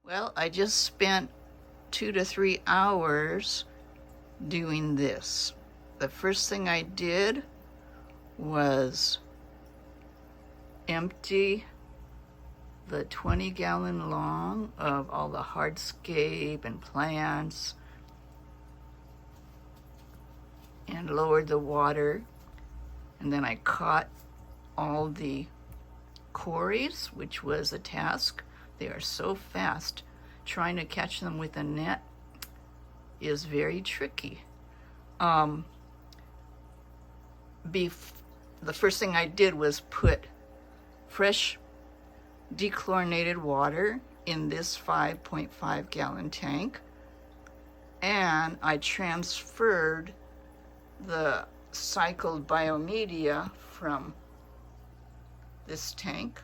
Well, I just spent 2 to 3 hours doing this. The first thing I did was empty the 20-gallon long of all the hardscape and plants and lowered the water. And then I caught all the Corys, which was a task. They are so fast. Trying to catch them with a net is very tricky. The first thing I did was put fresh dechlorinated water in this 5.5 gallon tank, and I transferred the cycled biomedia from this tank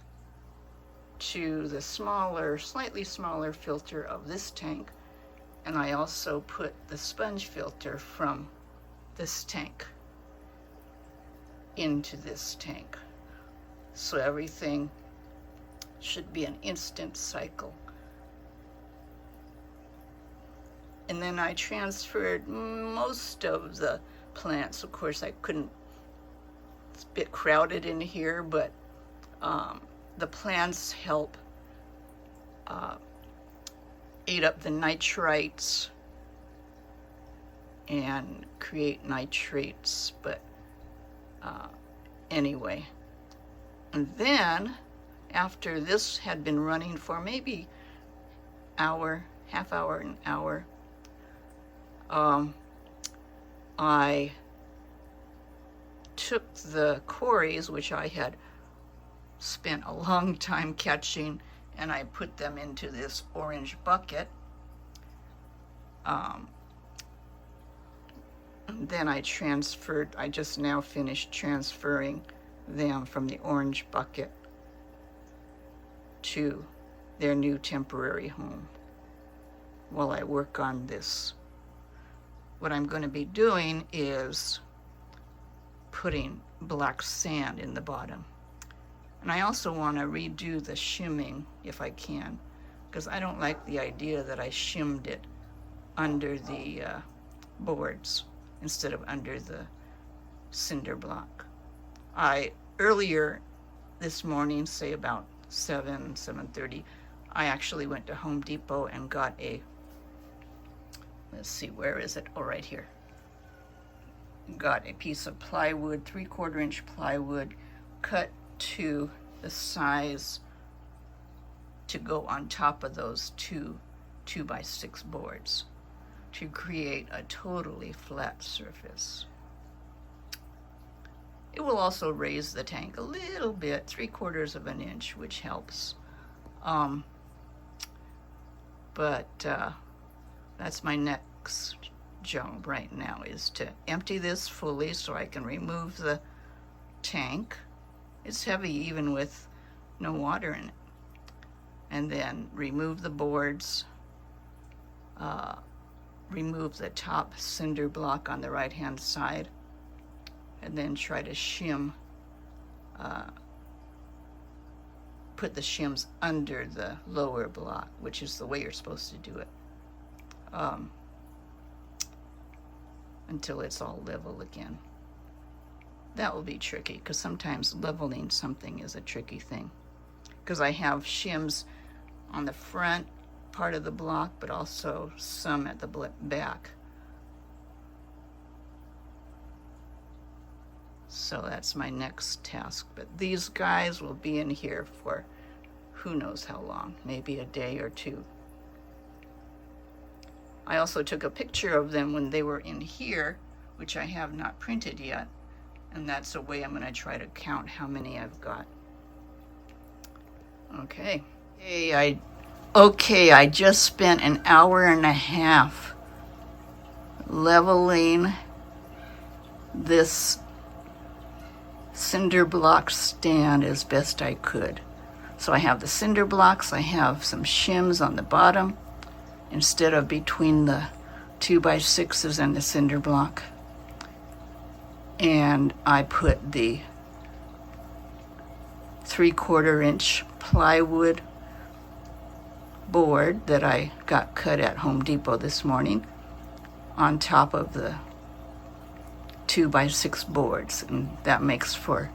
to the smaller, slightly smaller filter of this tank, and I also put the sponge filter from this tank into this tank. So everything should be an instant cycle. And then I transferred most of the plants. Of course, I couldn't, it's a bit crowded in here, but the plants help eat up the nitrites and create nitrates, but anyway. And then after this had been running for maybe hour, half hour, an hour, I took the Corys, which I had spent a long time catching, and I put them into this orange bucket. And then I just now finished transferring them from the orange bucket to their new temporary home while I work on this. What I'm going to be doing is putting black sand in the bottom. And I also want to redo the shimming if I can, because I don't like the idea that I shimmed it under the boards instead of under the cinder block. Earlier this morning, say about 7:30, I actually went to Home Depot and got let's see, where is it? Oh, right here. Got a piece of plywood, 3/4 inch plywood, cut to the size to go on top of those two 2x6 boards to create a totally flat surface. It will also raise the tank a little bit, 3/4 of an inch, which helps. But that's my next job right now, is to empty this fully so I can remove the tank. It's heavy even with no water in it. And then remove the boards, remove the top cinder block on the right-hand side, and then try to shim, put the shims under the lower block, which is the way you're supposed to do it, until it's all level again. That will be tricky, because sometimes leveling something is a tricky thing, because I have shims on the front part of the block, but also some at the back. So that's my next task. But these guys will be in here for who knows how long, maybe a day or two. I also took a picture of them when they were in here, which I have not printed yet. And that's a way I'm going to try to count how many I've got. Okay. I just spent an hour and a half leveling this cinder block stand as best I could. So I have the cinder blocks, I have some shims on the bottom instead of between the 2x6s and the cinder block. And I put the 3/4 inch plywood board that I got cut at Home Depot this morning on top of the 2x6 boards, and that makes for,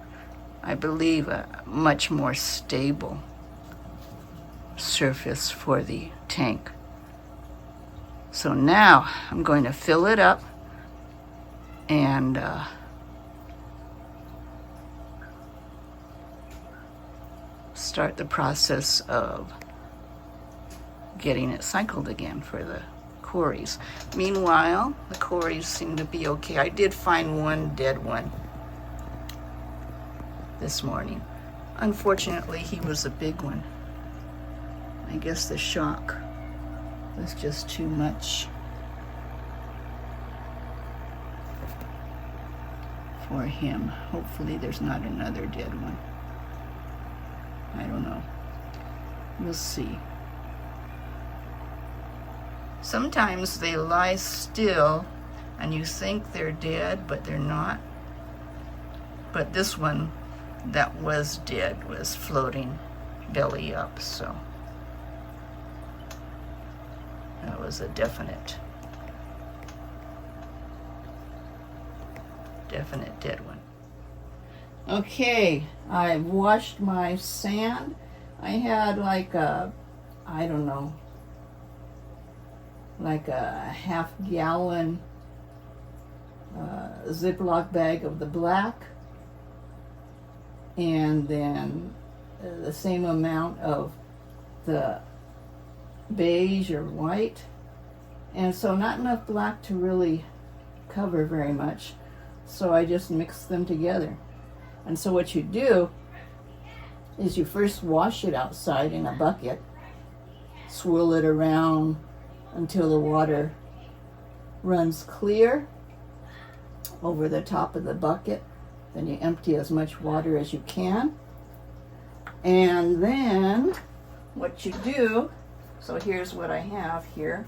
I believe, a much more stable surface for the tank. So now I'm going to fill it up and start the process of getting it cycled again for the Corys. Meanwhile, the Corys seem to be okay. I did find one dead one this morning. Unfortunately, he was a big one. I guess the shock was just too much for him. Hopefully there's not another dead one. I don't know. We'll see. Sometimes they lie still and you think they're dead, but they're not. But this one that was dead was floating belly up, so that was a definite dead one. Okay, I've washed my sand. I had like a, I don't know, like a half-gallon Ziploc bag of the black, and then the same amount of the beige or white, and so not enough black to really cover very much, so I just mixed them together. And so what you do is you first wash it outside in a bucket, swirl it around until the water runs clear over the top of the bucket. Then you empty as much water as you can. And then what you do, so here's what I have here,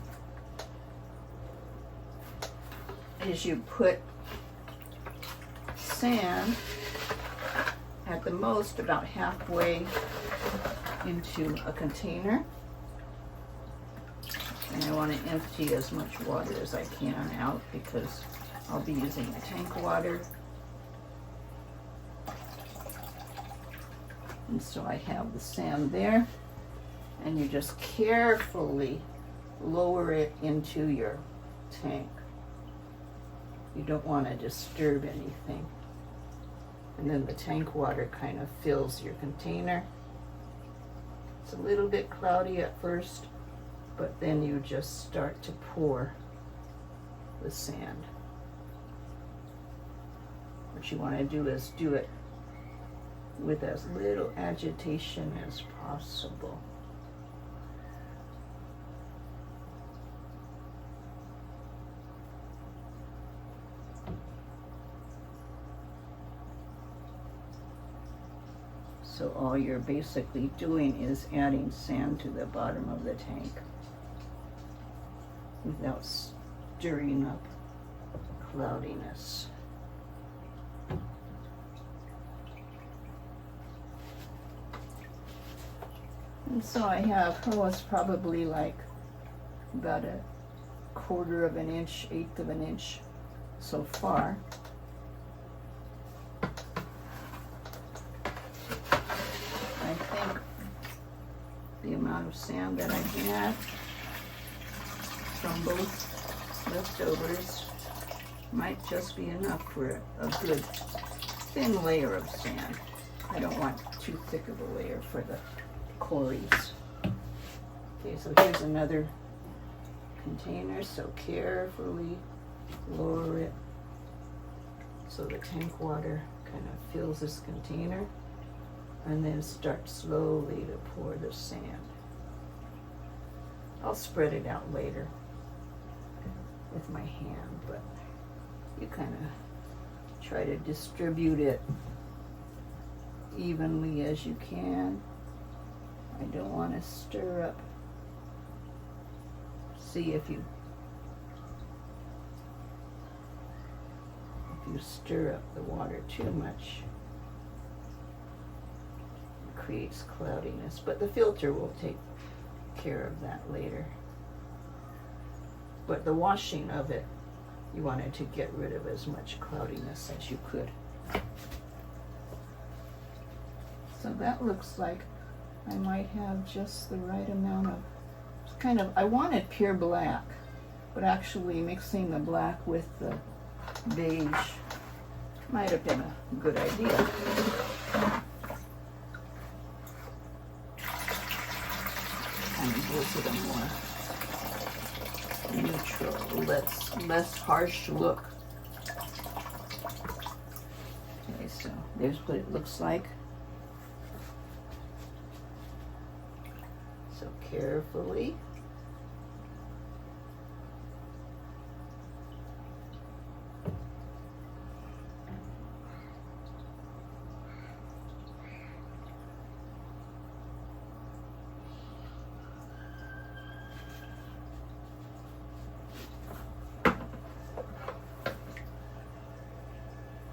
is you put sand at the most about halfway into a container. And I want to empty as much water as I can out because I'll be using the tank water. And so I have the sand there, and you just carefully lower it into your tank. You don't want to disturb anything. And then the tank water kind of fills your container. It's a little bit cloudy at first, but then you just start to pour the sand. What you want to do is do it with as little agitation as possible. So all you're basically doing is adding sand to the bottom of the tank without stirring up cloudiness. And so I have, it's probably like about a 1/4 of an inch, 1/8 of an inch so far. I think the amount of sand that I had from both leftovers might just be enough for a good thin layer of sand. I don't want too thick of a layer for the Corys. Okay, so here's another container, so carefully lower it so the tank water kind of fills this container, and then start slowly to pour the sand. I'll spread it out later with my hand, but you kind of try to distribute it evenly as you can. I don't want to stir up. See if you stir up the water too much, it creates cloudiness, but the filter will take care of that later. But the washing of it, you wanted to get rid of as much cloudiness as you could. So that looks like I might have just the right amount of, kind of, I wanted pure black, but actually mixing the black with the beige might have been a good idea. Kind of gives it a more neutral, less harsh look. Okay, so there's what it looks like. So carefully.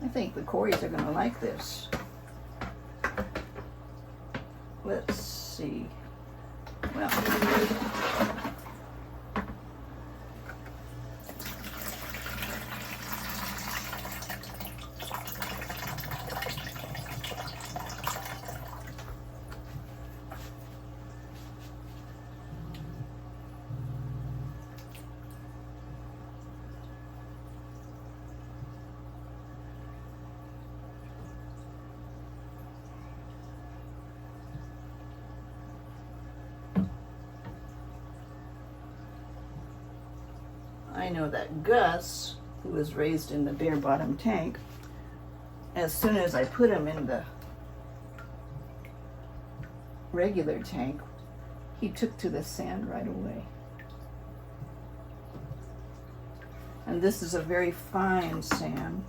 I think the Corys are going to like this. Let's see. Well, I know that Gus, who was raised in the bare bottom tank, as soon as I put him in the regular tank, he took to the sand right away. And this is a very fine sand.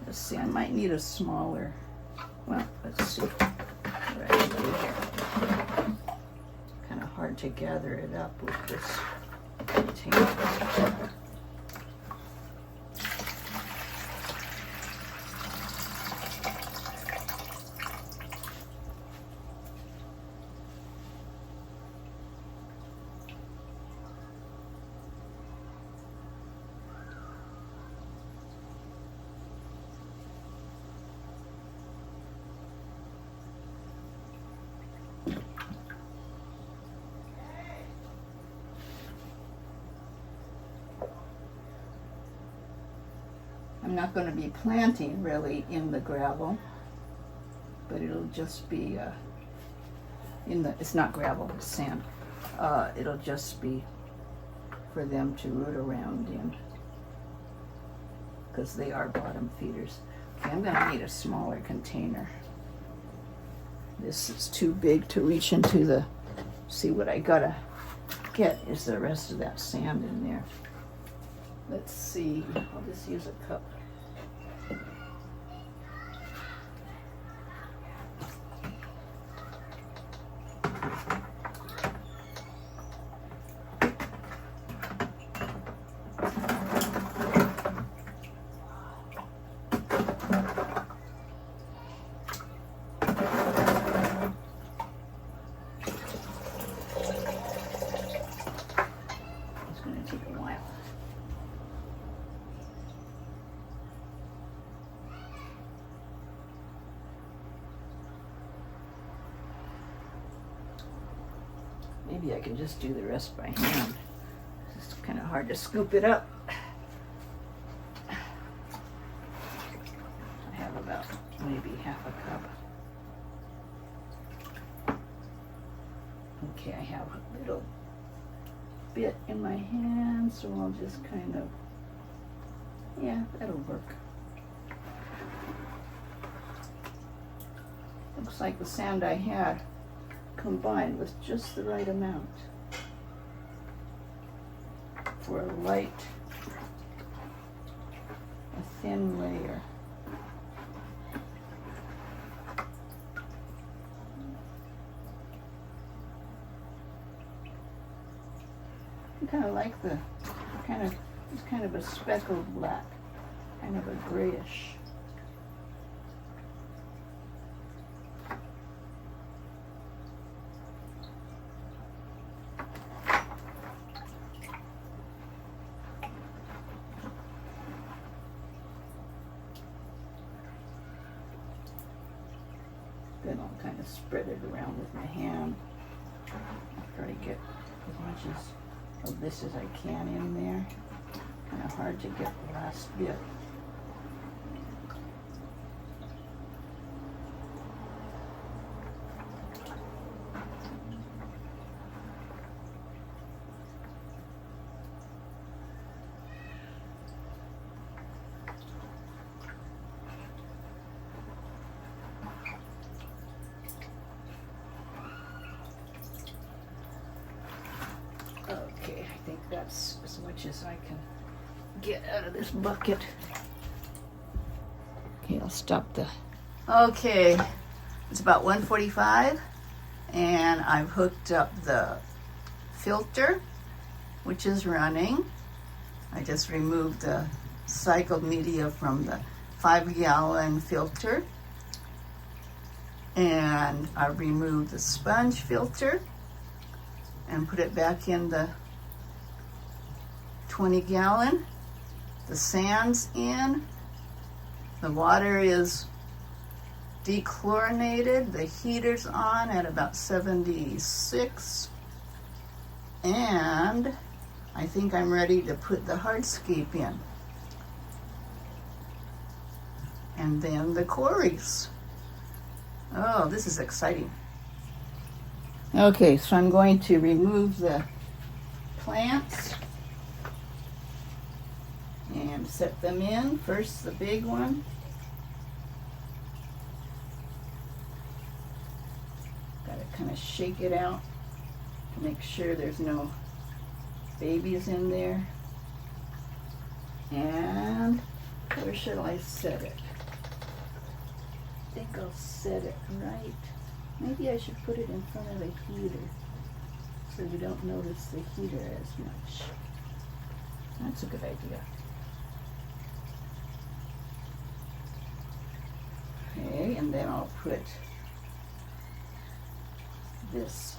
Let's see, I might need a smaller, well, let's see what I can do here. Kind of hard to gather it up with this tank. I'm not going to be planting really in the gravel, but it'll just be it's not gravel, it's sand. It'll just be for them to root around in, because they are bottom feeders. Okay, I'm going to need a smaller container. This is too big to reach into the, see what I gotta get is the rest of that sand in there. Let's see, I'll just use a cup. It's going to take a while. Maybe I can just do the rest by hand. It's kind of hard to scoop it up. I have about maybe half a cup. Okay, I have a little bit in my hand, so I'll just kind of, yeah, that'll work. Looks like the sand I had combined with just the right amount for a light, a thin layer. I kind of like the it's kind of a speckled black, kind of a grayish. then I'll kind of spread it around with my hand after I get as much of this as I can in there. Kind of hard to get the last bit. Okay, I think that's as much as I can get out of this bucket. Okay, I'll stop the... Okay, it's about 1:45 and I've hooked up the filter, which is running. I just removed the cycled media from the 5-gallon filter, and I removed the sponge filter and put it back in the 20-gallon. The sand's in. The water is dechlorinated. The heater's on at about 76. And I think I'm ready to put the hardscape in. And then the Corys. Oh, this is exciting. Okay, so I'm going to remove the plants and set them in. First, the big one. Gotta kind of shake it out to make sure there's no babies in there. And where shall I set it? I think I'll set it right. Maybe I should put it in front of the heater so you don't notice the heater as much. That's a good idea. Okay, and then I'll put this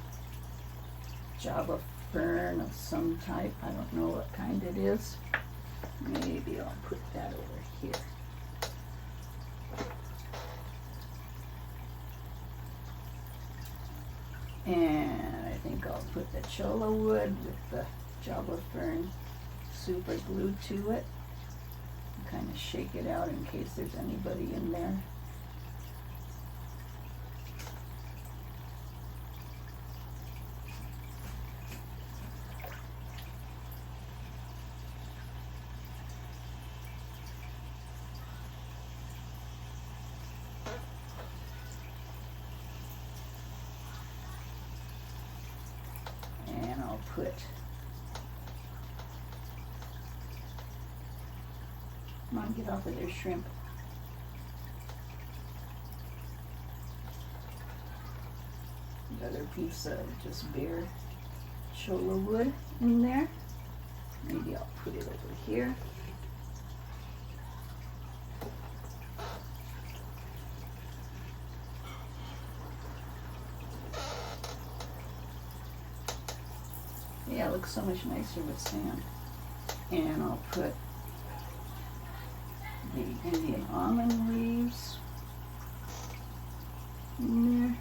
Java fern of some type. I don't know what kind it is. Maybe I'll put that over here. And I think I'll put the cholla wood with the Java fern super glued to it. Kind of shake it out in case there's anybody in there. And I'll put come on, get off of there, shrimp. Another piece of just bare cholla wood in there. Maybe I'll put it over here. Yeah, it looks so much nicer with sand. And I'll put the Indian almond leaves in there.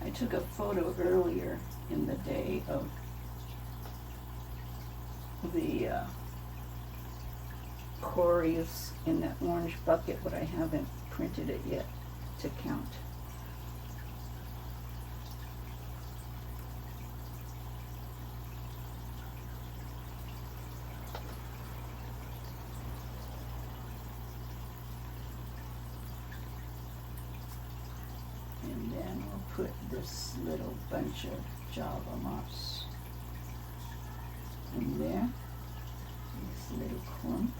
I took a photo earlier in the day of the Corys in that orange bucket, but I haven't printed it yet to count. And then we'll put this little bunch of Java moss in there. This little clump.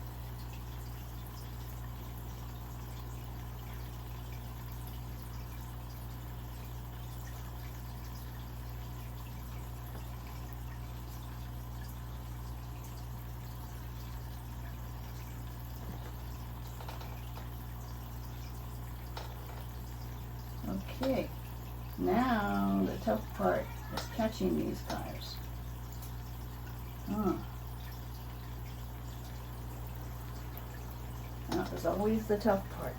Okay, now the tough part is catching these guys. That was always the tough part.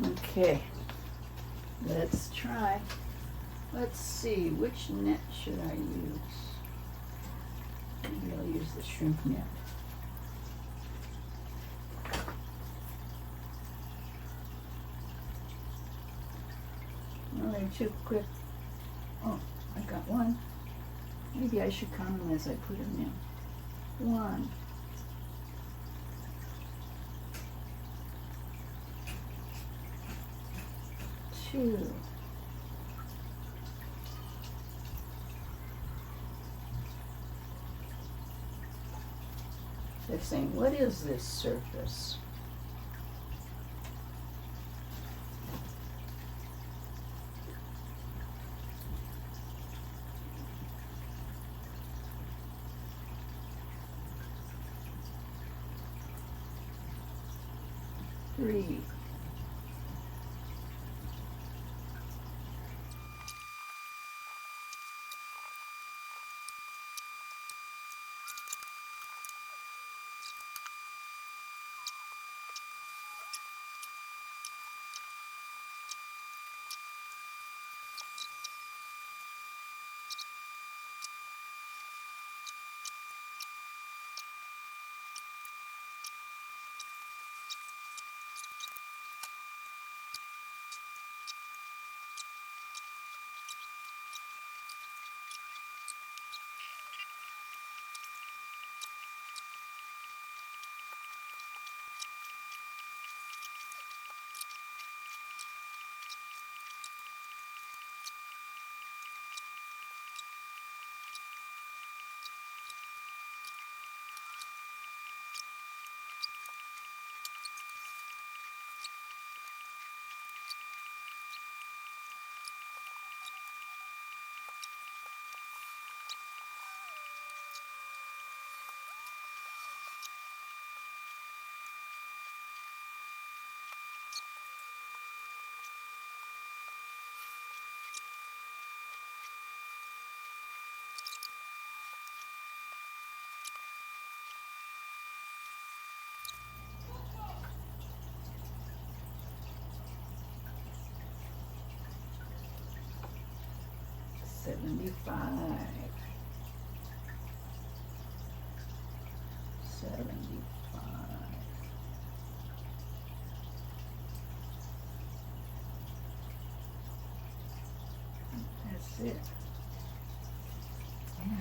Okay, let's try. Let's see, which net should I use? Maybe I'll use the shrimp net. Well, they're too quick. Oh, I got one. Maybe I should count them as I put them in. 1, 2, 3. They're saying, what is this surface? Three. $75. That's it. Yeah.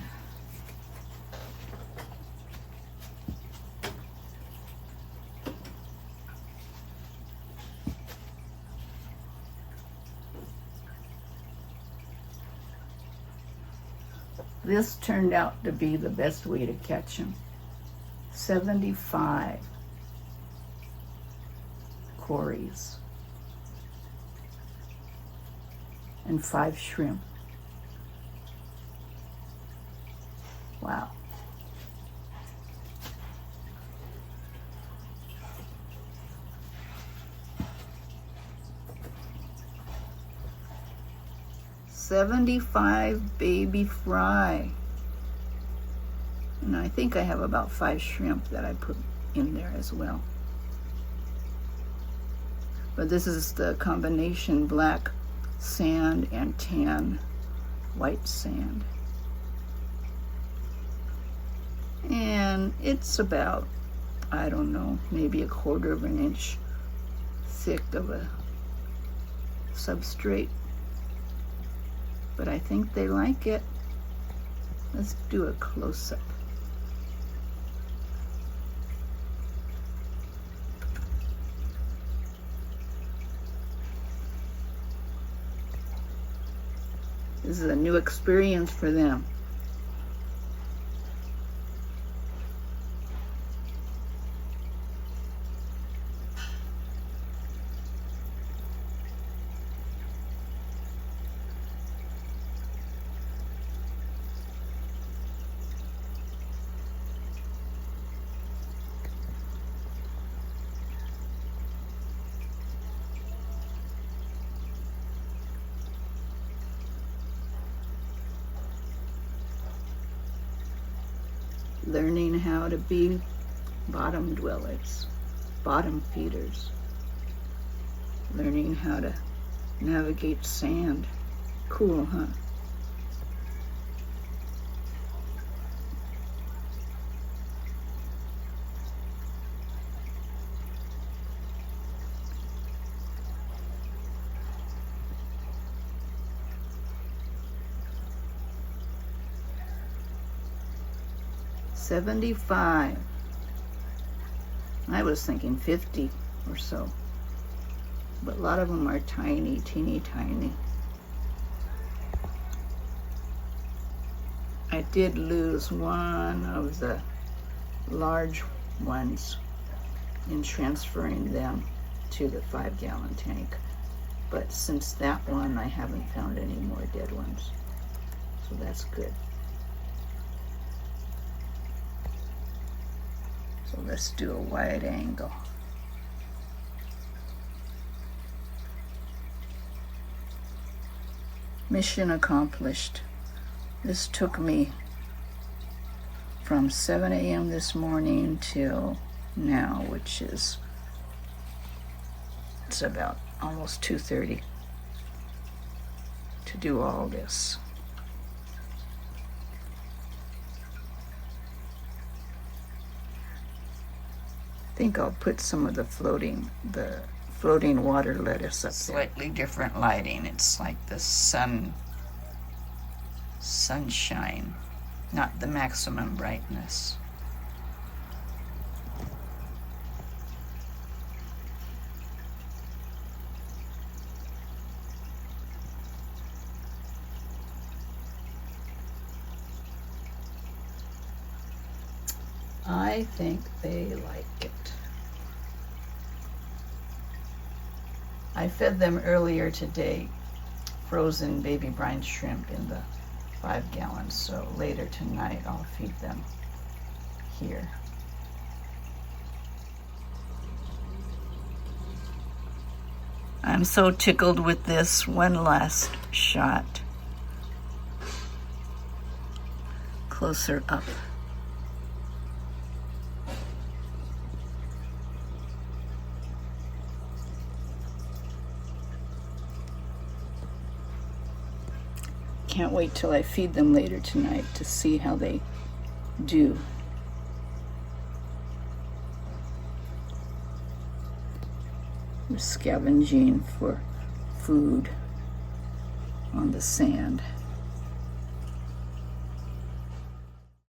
This turned out to be the best way to catch them. 75 Corys and 5 shrimp. Wow. $75 baby fry. And I think I have about 5 shrimp that I put in there as well. But this is the combination black sand and tan white sand. And it's about, I don't know, maybe 1/4 of an inch thick of a substrate. But I think they like it. Let's do a close-up. This is a new experience for them. learning how to be bottom dwellers, bottom feeders, learning how to navigate sand. Cool, huh? $75. I was thinking 50 or so, but a lot of them are tiny, teeny tiny. I did lose one of the large ones in transferring them to the 5-gallon tank, but since that one I haven't found any more dead ones, so that's good. So let's do a wide angle. Mission accomplished. This took me from 7 a.m. this morning till now, which is, it's about almost 2:30 to do all this. I think I'll put some of the floating water lettuce up there. Slightly different lighting. It's like the sunshine, not the maximum brightness. I think they like it. I fed them earlier today frozen baby brine shrimp in the 5 gallons, so later tonight I'll feed them here. I'm so tickled with this. One last shot. Closer up. Can't wait till I feed them later tonight to see how they do. We're scavenging for food on the sand.